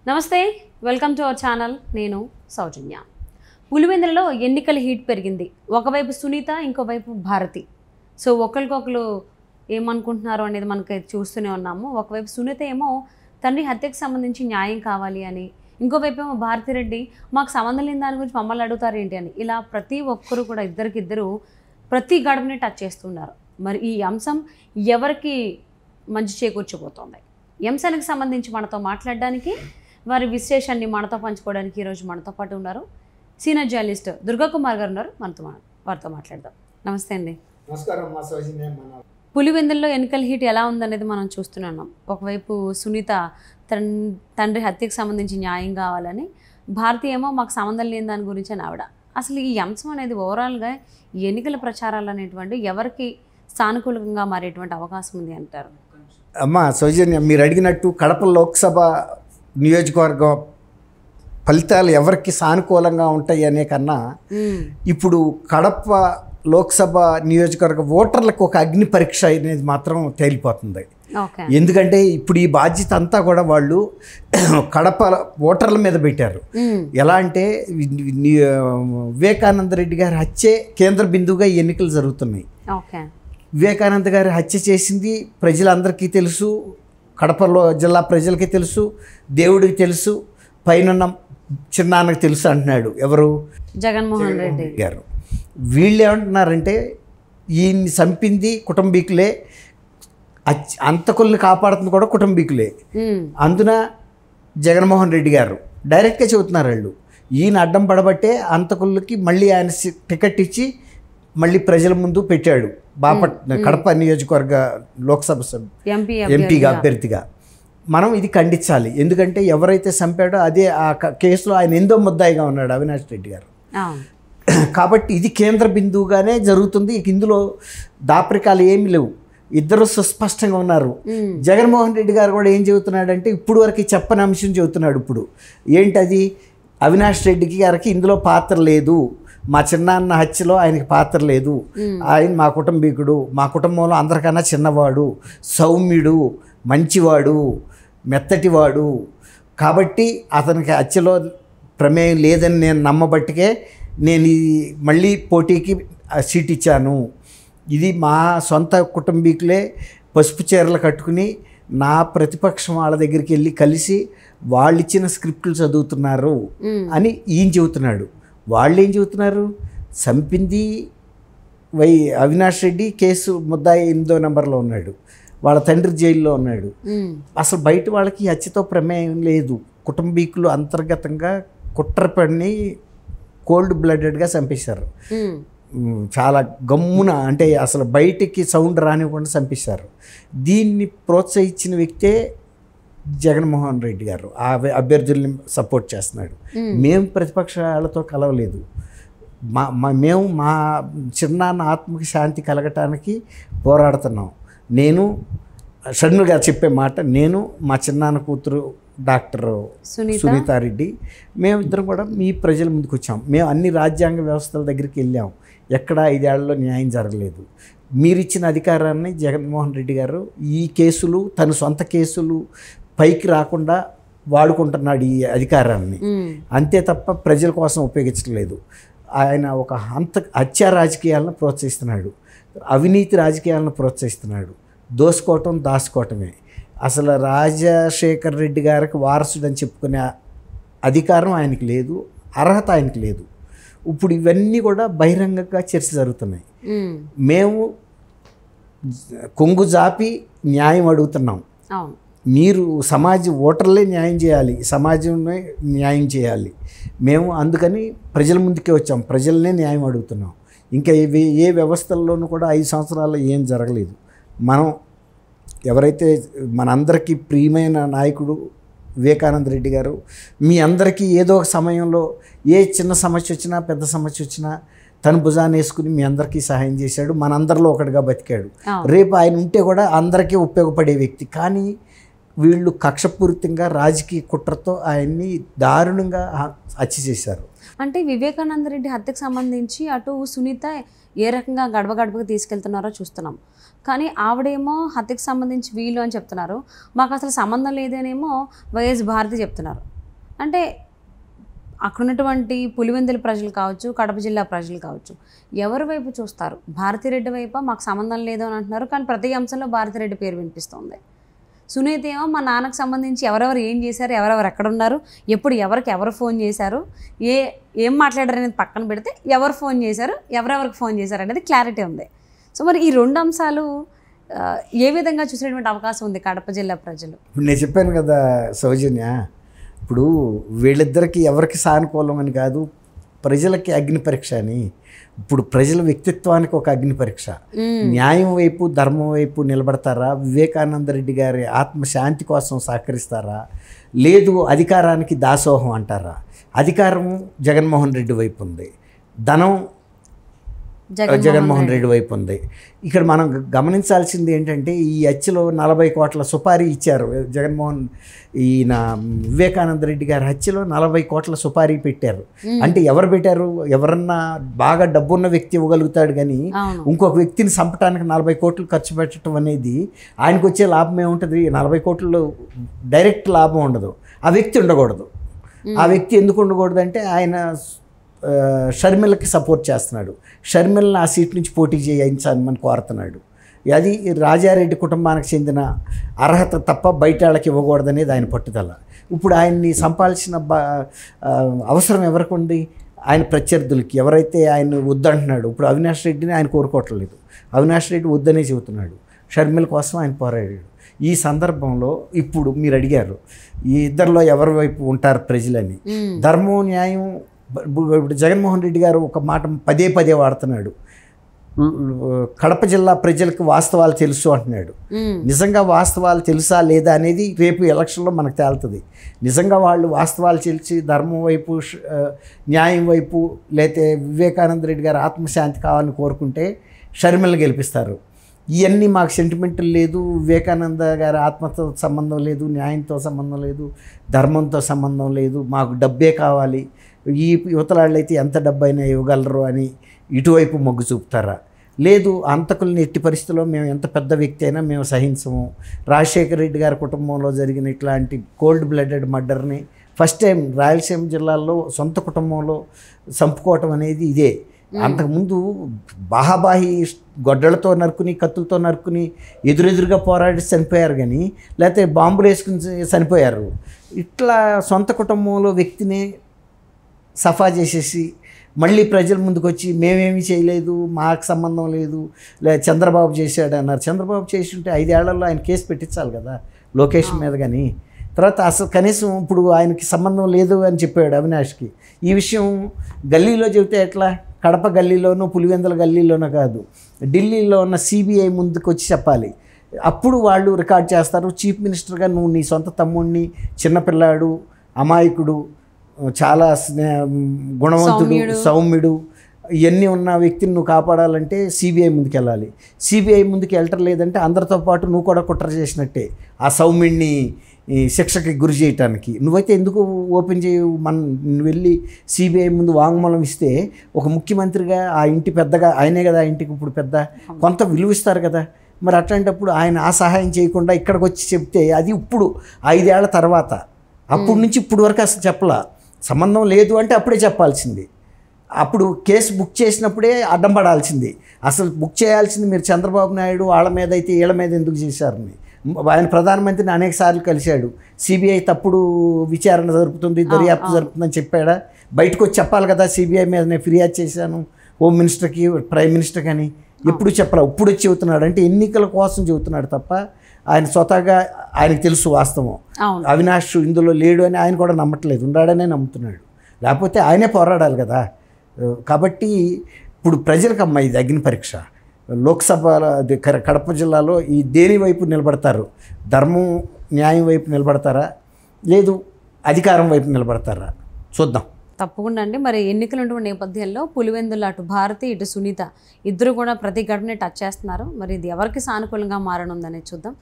నమస్తే, welcome to our channel. నేను సౌజన్య. పులివెందులలో ఎన్నికల హీట్ పెరిగింది. ఒకవైపు సునీత, ఇంకోవైపు భారతి. సో ఒకరికొకరు ఏమనుకుంటున్నారు అనేది మనకి చూస్తూనే ఉన్నాము. ఒకవైపు సునీత ఏమో తండ్రి హత్యకు సంబంధించి న్యాయం కావాలి అని, ఇంకోవైపు ఏమో భారతిరెడ్డి మాకు సంబంధం లేని దాని గురించి మమ్మల్ని అడుగుతారు ఏంటి అని. ఇలా ప్రతి ఒక్కరు కూడా ఇద్దరికిద్దరు ప్రతి గడపని టచ్ చేస్తున్నారు. మరి ఈ అంశం ఎవరికి మంచి చేకూర్చిపోతుంది? ఈ అంశానికి సంబంధించి మనతో మాట్లాడడానికి, వారి విశ్లేషణని మనతో పంచుకోవడానికి ఈరోజు మనతో పాటు ఉన్నారు సీనియర్ జర్నలిస్ట్ దుర్గాకుమార్ గారు ఉన్నారు. వారితో మాట్లాడదాం. నమస్తే అండి. నమస్కారం. పులివెందుల్లో ఎన్నికల హీట్ ఎలా ఉందనేది మనం చూస్తున్నాం. ఒకవైపు సునీత తండ్రి హత్యకు సంబంధించి న్యాయం కావాలని, భారతి ఏమో మాకు సంబంధం లేని దాని గురించి అని ఆవిడ. అసలు ఈ అంశం అనేది ఓవరాల్గా ఎన్నికల ప్రచారాలు అనేటువంటి ఎవరికి సానుకూలంగా మారేటువంటి అవకాశం ఉంది అంటారు? అమ్మా సౌజన్య, మీరు అడిగినట్టు కడప లోక్సభ నియోజకవర్గం ఫలితాలు ఎవరికి సానుకూలంగా ఉంటాయి అనే కన్నా ఇప్పుడు కడప లోక్సభ నియోజకవర్గ ఓటర్లకు ఒక అగ్ని పరీక్ష అనేది మాత్రం తేలిపోతుంది. ఎందుకంటే ఇప్పుడు ఈ బాధ్యత అంతా కూడా వాళ్ళు కడప ఓటర్ల మీద పెట్టారు. ఎలా అంటే వివేకానంద రెడ్డి గారి హత్యే కేంద్ర బిందువుగా ఈ ఎన్నికలు జరుగుతున్నాయి. వివేకానంద గారి హత్య చేసింది ప్రజలందరికీ తెలుసు, కడపలో జిల్లా ప్రజలకి తెలుసు, దేవుడికి తెలుసు, పైన చిన్నాన్నకి తెలుసు అంటున్నాడు ఎవరు? జగన్మోహన్ రెడ్డి గారు. వీళ్ళు ఏమంటున్నారంటే ఈయన్ని చంపింది కుటుంబీకులే, అంతకుల్ని కాపాడుతుంది కూడా కుటుంబీకులే. అందున జగన్మోహన్ రెడ్డి గారు డైరెక్ట్గా చెబుతున్నారు వాళ్ళు ఈయన అడ్డం పడబట్టే అంతకులకి మళ్ళీ ఆయన టికెట్ ఇచ్చి మళ్ళీ ప్రజల ముందు పెట్టాడు కడప నియోజకవర్గ లోక్సభ ఎంపీగా అభ్యర్థిగా. మనం ఇది ఖండించాలి. ఎందుకంటే ఎవరైతే చంపాడో అదే ఆ కేసులో ఆయన ఎందో ముద్దాయిగా ఉన్నాడు అవినాష్ రెడ్డి గారు. కాబట్టి ఇది కేంద్ర బిందువుగానే జరుగుతుంది. ఇందులో దాపరికాలు ఏమీ లేవు, ఇద్దరు సుస్పష్టంగా ఉన్నారు. జగన్మోహన్ రెడ్డి గారు కూడా ఏం చెబుతున్నాడంటే ఇప్పుడు వరకు చెప్పని అంశం చెబుతున్నాడు. ఇప్పుడు ఏంటది? అవినాష్ రెడ్డి గారికి ఇందులో పాత్ర లేదు, మా చిన్నాన్న హత్యలో ఆయనకి పాత్ర లేదు, ఆయన మా కుటుంబీకుడు, మా కుటుంబంలో అందరికన్నా చిన్నవాడు, సౌమ్యుడు, మంచివాడు, మెత్తటివాడు, కాబట్టి అతనికి హత్యలో ప్రమేయం లేదని నేను నమ్మబట్టికే నేను మళ్ళీ పోటీకి సీట్ ఇచ్చాను. ఇది మా సొంత కుటుంబీకులే పసుపు చీరలు కట్టుకుని నా ప్రతిపక్షం వాళ్ళ దగ్గరికి వెళ్ళి కలిసి వాళ్ళు ఇచ్చిన స్క్రిప్ట్లు చదువుతున్నారు అని ఈయన చెబుతున్నాడు. వాళ్ళు ఏం చెబుతున్నారు? చంపింది అవినాష్ రెడ్డి, కేసు ముద్దాయి 8వ నెంబర్లో ఉన్నాడు, వాళ్ళ తండ్రి జైల్లో ఉన్నాడు. అసలు బయట వాళ్ళకి హత్యతో ప్రమేయం లేదు, కుటుంబీకులు అంతర్గతంగా కుట్రపడిని కోల్డ్ బ్లడెడ్గా చంపేశారు. చాలా గమ్మున, అంటే అసలు బయటికి సౌండ్ రానివ్వకుండా చంపేశారు. దీన్ని ప్రోత్సహించిన వ్యక్తే జగన్మోహన్ రెడ్డి గారు. ఆ అభ్యర్థుల్ని సపోర్ట్ చేస్తున్నాడు. మేము ప్రతిపక్షాలతో కలవలేదు, మేము మా చిన్నాన్న ఆత్మకి శాంతి కలగటానికి పోరాడుతున్నాం. నేను షణ్ముఖ గారు చెప్పే మాట, నేను మా చిన్నాన్న కూతురు డాక్టర్ సునీతారెడ్డి, మేమిద్దరం కూడా మీ ప్రజల ముందుకు వచ్చాం. మేము అన్ని రాజ్యాంగ వ్యవస్థల దగ్గరికి వెళ్ళాం, ఎక్కడ 5 ఏళ్లలో న్యాయం జరగలేదు. మీరిచ్చిన అధికారాన్ని జగన్మోహన్ రెడ్డి గారు ఈ కేసులు తన సొంత కేసులు పైకి రాకుండా వాడుకుంటున్నాడు ఈ అధికారాన్ని, అంతే తప్ప ప్రజల కోసం ఉపయోగించలేదు. ఆయన ఒక హత్యా రాజకీయాలను ప్రోత్సహిస్తున్నాడు, అవినీతి రాజకీయాలను ప్రోత్సహిస్తున్నాడు. దోసుకోవటం దాచుకోవటమే. అసలు రాజశేఖర్ రెడ్డి గారికి వారసుడని చెప్పుకునే అధికారం ఆయనకి లేదు, అర్హత ఆయనకి లేదు. ఇప్పుడు ఇవన్నీ కూడా బహిరంగంగా చర్చ జరుగుతున్నాయి. మేము కొంగు జాపి న్యాయం అడుగుతున్నాం. మీరు ఓటర్లే న్యాయం చేయాలి, సమాజమే న్యాయం చేయాలి. మేము అందుకని ప్రజల ముందుకే వచ్చాం, ప్రజలనే న్యాయం అడుగుతున్నాం. ఇంకా ఏ వ్యవస్థల్లోనూ కూడా 5 సంవత్సరాల్లో ఏం జరగలేదు. మనం ఎవరైతే మనందరికీ ప్రియమైన నాయకుడు వివేకానంద రెడ్డి గారు, మీ అందరికీ ఏదో ఒక సమయంలో ఏ చిన్న సమస్య వచ్చినా పెద్ద సమస్య వచ్చినా తన భుజాన్ని వేసుకుని మీ అందరికీ సహాయం చేశాడు, మనందరిలో ఒకటిగా బతికాడు. రేపు ఆయన ఉంటే కూడా అందరికీ ఉపయోగపడే వ్యక్తి. కానీ వీళ్ళు కక్షపూరితంగా రాజకీయ కుట్రతో ఆయన్ని దారుణంగా హత్య చేశారు. అంటే వివేకానంద రెడ్డి హత్యకు సంబంధించి అటు సునీత ఏ రకంగా గడప గడపకు తీసుకెళ్తున్నారో చూస్తున్నాం. కానీ ఆవిడేమో హత్యకు సంబంధించి వీళ్ళు అని చెప్తున్నారు, మాకు అసలు సంబంధం లేదనేమో వైఎస్ భారతి చెప్తున్నారు. అంటే అక్కడ ఉన్నటువంటి పులివెందుల ప్రజలు కావచ్చు, కడప జిల్లా ప్రజలు కావచ్చు, ఎవరి వైపు చూస్తారు? భారతిరెడ్డి వైపా మాకు సంబంధం లేదు అని అంటున్నారు, కానీ ప్రతి అంశంలో భారతిరెడ్డి పేరు వినిపిస్తుంది. సునీత ఏమో మా నాన్నకు సంబంధించి ఎవరెవరు ఏం చేశారు, ఎవరెవరు ఎక్కడున్నారు, ఎప్పుడు ఎవరు ఫోన్ చేశారు, ఏం మాట్లాడారు అనేది పక్కన పెడితే ఎవరు ఫోన్ చేశారు, ఎవరెవరికి ఫోన్ చేశారు అనేది క్లారిటీ ఉంది. సో మరి ఈ రెండు అంశాలు ఏ విధంగా చూసేటువంటి అవకాశం ఉంది కడప జిల్లా ప్రజలు? ఇప్పుడు నేను చెప్పాను కదా సౌజన్య, ఇప్పుడు వీళ్ళిద్దరికి ఎవరికి సానుకూలం అని కాదు, ప్రజలకి అగ్ని పరీక్ష అని. ఇప్పుడు ప్రజల వ్యక్తిత్వానికి ఒక అగ్ని పరీక్ష. న్యాయం వైపు ధర్మం వైపు నిలబడతారా, వివేకానంద రెడ్డి గారి ఆత్మశాంతి కోసం సహకరిస్తారా, లేదు అధికారానికి దాసోహం అంటారా? అధికారం జగన్మోహన్ రెడ్డి వైపు ఉంది, ధనం జగన్మోహన్ రెడ్డి వైపు ఉంది. ఇక్కడ మనం గమనించాల్సింది ఏంటంటే ఈ హత్యలో 40 కోట్ల సుపారీ ఇచ్చారు ఈయన వివేకానంద రెడ్డి గారి హత్యలో 40 కోట్ల సుపారీ పెట్టారు. అంటే ఎవరు పెట్టారు? ఎవరన్నా బాగా డబ్బున్న వ్యక్తి ఇవ్వగలుగుతాడు, కానీ ఇంకొక వ్యక్తిని చంపడానికి 40 కోట్లు ఖర్చు పెట్టడం అనేది ఆయనకు వచ్చే లాభం ఏముంటుంది? 40 కోట్లు డైరెక్ట్ లాభం ఉండదు. ఆ వ్యక్తి ఉండకూడదు. ఆ వ్యక్తి ఎందుకు ఉండకూడదు అంటే ఆయన షర్మిలకి సపోర్ట్ చేస్తున్నాడు, షర్మిలని ఆ సీట్ నుంచి పోటీ చేయించాలని కోరుతున్నాడు. అది రాజారెడ్డి కుటుంబానికి చెందిన అర్హత తప్ప బయట వాళ్ళకి ఇవ్వకూడదనేది ఆయన పట్టుదల. ఇప్పుడు ఆయన్ని సంపాల్సిన అవసరం ఎవరికి ఉంది? ఆయన ప్రత్యర్థులకి. ఎవరైతే ఆయన వద్దంటున్నాడు, ఇప్పుడు అవినాష్ రెడ్డిని ఆయన కోరుకోవట్లేదు, అవినాష్ రెడ్డి వద్దనే చెబుతున్నాడు, షర్మిల కోసం ఆయన పోరాడాడు. ఈ సందర్భంలో ఇప్పుడు మీరు అడిగారు ఈ ఇద్దరిలో ఎవరి వైపు ఉంటారు ప్రజలని. ధర్మం న్యాయం, ఇప్పుడు జగన్మోహన్ రెడ్డి గారు ఒక మాట పదే పదే వాడుతున్నాడు, కడప జిల్లా ప్రజలకు వాస్తవాలు తెలుసు అంటున్నాడు. నిజంగా వాస్తవాలు తెలుసా లేదా అనేది రేపు ఎలక్షన్లో మనకు తేలుతుంది. నిజంగా వాళ్ళు వాస్తవాలు తెలిసి ధర్మం వైపు న్యాయం వైపు లేతే వివేకానంద రెడ్డి గారు ఆత్మశాంతి కావాలని కోరుకుంటే షర్మిలను గెలిపిస్తారు. ఇవన్నీ మాకు సెంటిమెంటల్ లేదు, వివేకానంద గారి ఆత్మతో సంబంధం లేదు, న్యాయంతో సంబంధం లేదు, ధర్మంతో సంబంధం లేదు, మాకు డబ్బే కావాలి, ఈ యువతలాళ్ళైతే ఎంత డబ్బు అయినా ఇవ్వగలరు అని ఇటువైపు మొగ్గు చూపుతారా? లేదు, అంతకుల్ని ఎట్టి పరిస్థితుల్లో మేము ఎంత పెద్ద వ్యక్తి అయినా మేము సహించము. రాజశేఖర రెడ్డి గారి కుటుంబంలో జరిగిన ఇట్లాంటి కోల్డ్ బ్లడెడ్ మర్డర్ని ఫస్ట్ టైం రాయలసీమ జిల్లాలో సొంత కుటుంబంలో చంపుకోవటం అనేది ఇదే. అంతకుముందు బాహాబాహి గొడ్డలతో నరుకుని కత్తులతో నరుకుని ఎదురెదురుగా పోరాడి చనిపోయారు, కానీ లేకపోతే బాంబులు వేసుకుని చనిపోయారు. ఇట్లా సొంత కుటుంబంలో వ్యక్తిని సఫా చేసేసి మళ్ళీ ప్రజల ముందుకు వచ్చి మేమేమీ చేయలేదు, మాకు సంబంధం లేదు, లేదా చంద్రబాబు చేశాడు అన్నారు. చంద్రబాబు చేసి ఉంటే 5 ఏళ్లలో ఆయన కేసు పెట్టించాలి కదా లోకేష్ మీద. కానీ తర్వాత అసలు కనీసం ఇప్పుడు ఆయనకి సంబంధం లేదు అని చెప్పాడు అవినాష్కి. ఈ విషయం గల్లీలో చెబితే ఎట్లా? కడప గల్లీలోనూ పులివెందుల గల్లీలోనూ కాదు, ఢిల్లీలో ఉన్న సిబిఐ ముందుకు వచ్చి చెప్పాలి. అప్పుడు వాళ్ళు రికార్డ్ చేస్తారు. చీఫ్ మినిస్టర్గా నువ్వు నీ సొంత తమ్ముడిని, చిన్నపిల్లాడు, అమాయకుడు, చాలా గుణవంతుడు, సౌమ్యుడు, ఇవన్నీ ఉన్న వ్యక్తిని నువ్వు కాపాడాలంటే సిబిఐ ముందుకు వెళ్ళాలి. సిబిఐ ముందుకు వెళ్ళటం లేదంటే అందరితో పాటు నువ్వు కూడా కుట్ర చేసినట్టే ఆ సౌమ్యుడిని శిక్షకి గురి చేయటానికి. నువ్వైతే ఎందుకు ఓపెన్ చేయవు? నువ్వు వెళ్ళి సిబిఐ ముందు వాంగ్మూలం ఇస్తే ఒక ముఖ్యమంత్రిగా ఆ ఇంటి పెద్దగా ఆయనే కదా, ఆ ఇంటికి ఇప్పుడు పెద్ద, కొంత విలువ ఇస్తారు కదా. మరి అట్లాంటప్పుడు ఆయన ఆ సహాయం చేయకుండా ఇక్కడికి వచ్చి చెప్తే అది ఇప్పుడు 5 ఏళ్ల తర్వాత, అప్పటి నుంచి ఇప్పుడు వరకు అసలు చెప్పలా. సంబంధం లేదు అంటే అప్పుడే చెప్పాల్సింది. అప్పుడు కేసు బుక్ చేసినప్పుడే అడ్డం పడాల్సింది. అసలు బుక్ చేయాల్సింది మీరు చంద్రబాబు నాయుడు వాళ్ళ మీద అయితే వీళ్ళ మీద ఎందుకు చేశారని. ఆయన ప్రధానమంత్రిని అనేక సార్లు కలిశాడు. సిబిఐ తప్పుడు విచారణ జరుపుతుంది, దర్యాప్తు జరుపుతుందని చెప్పాడా? బయటకు వచ్చి చెప్పాలి కదా, సిబిఐ మీద నేను ఫిర్యాదు చేశాను హోమ్ మినిస్టర్కి, ప్రైమ్ మినిస్టర్కి అని. ఎప్పుడు చెప్పాలి, ఇప్పుడు వచ్చి చెబుతున్నాడు. అంటే ఎన్నికల కోసం చెబుతున్నాడు తప్ప ఆయన స్వతహాగా ఆయనకు తెలుసు వాస్తవం. అవినాష్ ఇందులో లేడు అని ఆయన కూడా నమ్మట్లేదు, ఉన్నాడనే నమ్ముతున్నాడు. లేకపోతే ఆయనే పోరాడాలి కదా. కాబట్టి ఇప్పుడు ప్రజలకు అమ్మ ఇది అగ్ని పరీక్ష. లోక్సభ కడప జిల్లాలో ఈ దేని వైపు నిలబడతారు? ధర్మం న్యాయం వైపు నిలబడతారా, లేదు అధికారం వైపు నిలబడతారా? చూద్దాం. తప్పకుండా అండి. మరి ఎన్నికలు ఉన్నటువంటి నేపథ్యంలో పులివెందుల అటు భారతి ఇటు సునీత ఇద్దరు కూడా ప్రతి ఘటనని టచ్ చేస్తున్నారు. మరి ఇది ఎవరికి సానుకూలంగా మారనుందనేది చూద్దాం.